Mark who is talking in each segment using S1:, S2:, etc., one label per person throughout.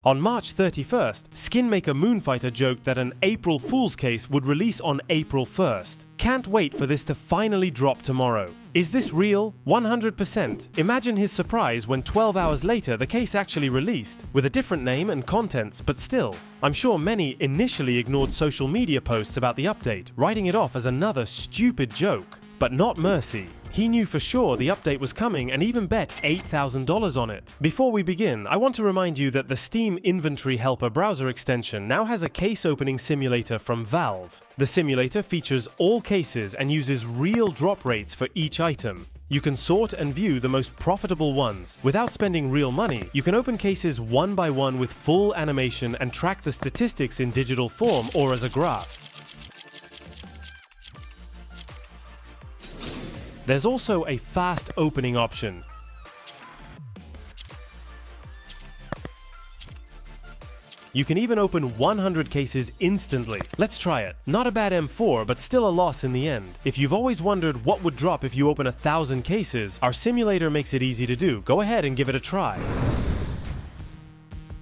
S1: On March 31st, skin maker MoonFighter joked that an April Fool's case would release on April 1st. Can't wait for this to finally drop tomorrow. Is this real? 100%. Imagine his surprise when 12 hours later the case actually released, with a different name and contents, but still. I'm sure many initially ignored social media posts about the update, writing it off as another stupid joke. But not Mercy. He knew for sure the update was coming and even bet $8,000 on it. Before we begin, I want to remind you that the Steam Inventory Helper browser extension now has a case opening simulator from Valve. The simulator features all cases and uses real drop rates for each item. You can sort and view the most profitable ones. Without spending real money, you can open cases one by one with full animation and track the statistics in digital form or as a graph. There's also a fast opening option. You can even open 100 cases instantly. Let's try it. Not a bad M4, but still a loss in the end. If you've always wondered what would drop if you open 1,000 cases, our simulator makes it easy to do. Go ahead and give it a try.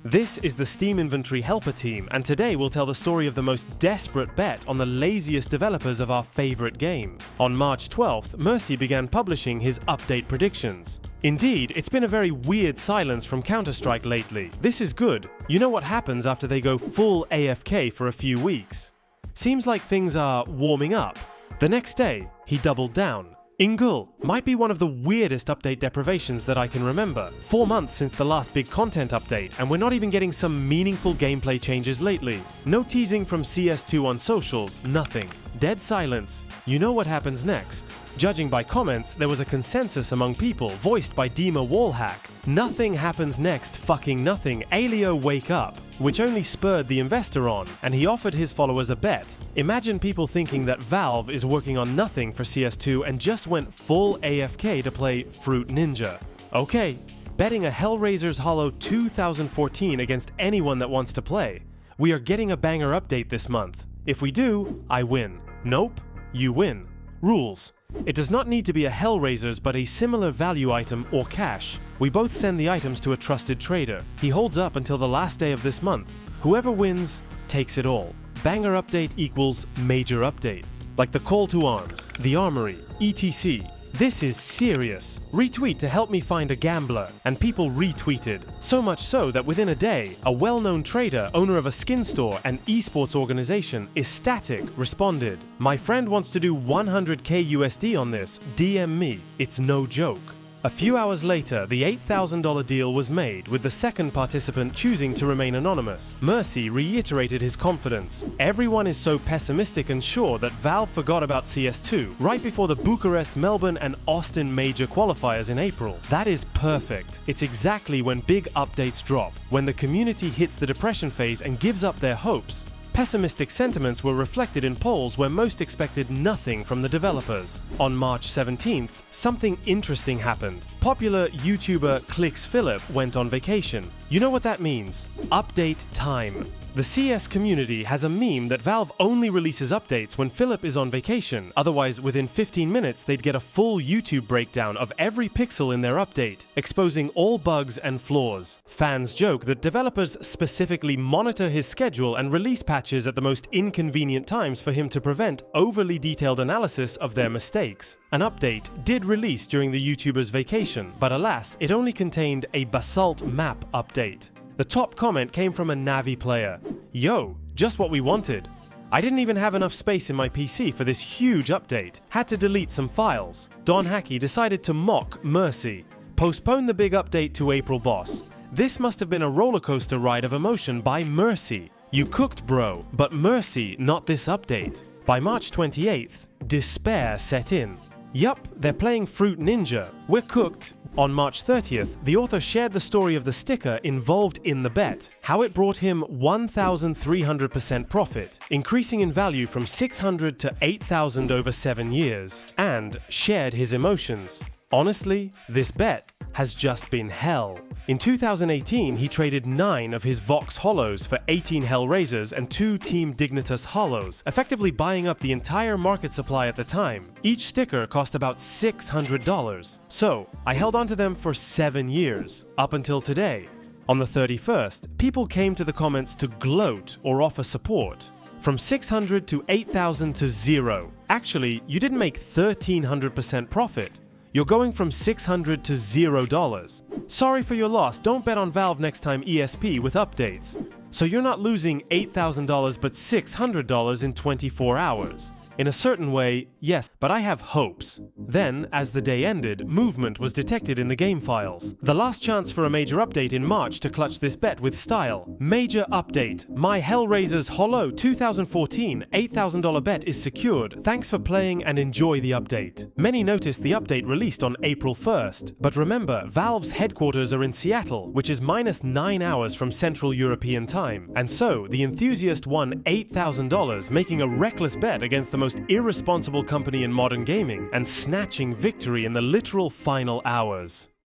S1: This is the Steam Inventory Helper team, and today we'll tell the story of the most desperate bet on the laziest developers of our favorite game. On March 12th, xMercy began publishing his update predictions. Indeed, it's been a very weird silence from Counter-Strike lately. This is good. You know what happens after they go full AFK for a few weeks. Seems like things are warming up. The next day, he doubled down. Ingul might be one of the weirdest update deprivations that I can remember. 4 months since the last big content update, and we're not even getting some meaningful gameplay changes lately. No teasing from CS2 on socials, nothing. Dead silence. You know what happens next. Judging by comments, there was a consensus among people, voiced by Dima Wallhack. Nothing happens next, fucking nothing. Alio, wake up. Which only spurred the investor on, and he offered his followers a bet. Imagine people thinking that Valve is working on nothing for CS2 and just went full AFK to play Fruit Ninja. Okay, betting a Hellraiser's Hollow 2014 against anyone that wants to play. We are getting a banger update this month. If we do, I win. Nope, you win. Rules. It does not need to be a Hellraiser's but a similar value item or cash. We both send the items to a trusted trader. He holds up until the last day of this month. Whoever wins, takes it all. Banger update equals major update. Like the call to arms, the Armory, etc. This is serious. Retweet to help me find a gambler, and people retweeted. So much so that within a day, a well-known trader, owner of a skin store and esports organization, Ecstatic, responded. My friend wants to do 100k USD on this, DM me. It's no joke. A few hours later, the $8,000 deal was made, with the second participant choosing to remain anonymous. xMercy reiterated his confidence. Everyone is so pessimistic and sure that Valve forgot about CS2 right before the Bucharest, Melbourne and Austin major qualifiers in April. That is perfect. It's exactly when big updates drop, when the community hits the depression phase and gives up their hopes. Pessimistic sentiments were reflected in polls where most expected nothing from the developers. On March 17th, something interesting happened. Popular YouTuber ClicksPhilip went on vacation. You know what that means? Update time. The CS community has a meme that Valve only releases updates when Philip is on vacation, otherwise within 15 minutes they'd get a full YouTube breakdown of every pixel in their update, exposing all bugs and flaws. Fans joke that developers specifically monitor his schedule and release patches at the most inconvenient times for him to prevent overly detailed analysis of their mistakes. An update did release during the YouTuber's vacation, but alas, it only contained a Basalt map update. The top comment came from a Navi player. Yo, just what we wanted. I didn't even have enough space in my PC for this huge update. Had to delete some files. Don Hackey decided to mock xMercy. Postpone the big update to April, boss. This must have been a rollercoaster ride of emotion by xMercy. You cooked, bro, but xMercy, not this update. By March 28th, despair set in. Yup, they're playing Fruit Ninja. We're cooked. On March 30th, the author shared the story of the sticker involved in the bet, how it brought him 1,300% profit, increasing in value from 600 to 8,000 over 7 years, and shared his emotions. Honestly, this bet has just been hell. In 2018, he traded 9 of his Vox Hollows for 18 Hellraisers and 2 Team Dignitas Hollows, effectively buying up the entire market supply at the time. Each sticker cost about $600. So, I held onto them for 7 years, up until today. On the 31st, people came to the comments to gloat or offer support. From 600 to 8,000 to 0. Actually, you didn't make 1,300% profit. You're going from $600 to $0. Sorry for your loss, don't bet on Valve next time ESP with updates. So you're not losing $8,000 but $600 in 24 hours. In a certain way, yes, but I have hopes. Then, as the day ended, movement was detected in the game files. The last chance for a major update in March to clutch this bet with style. Major update. My Hellraiser's Hollow 2014 $8,000 bet is secured. Thanks for playing and enjoy the update. Many noticed the update released on April 1st. But remember, Valve's headquarters are in Seattle, which is -9 hours from Central European time. And so, the enthusiast won $8,000, making a reckless bet against the most irresponsible company in modern gaming and snatching victory in the literal final hours.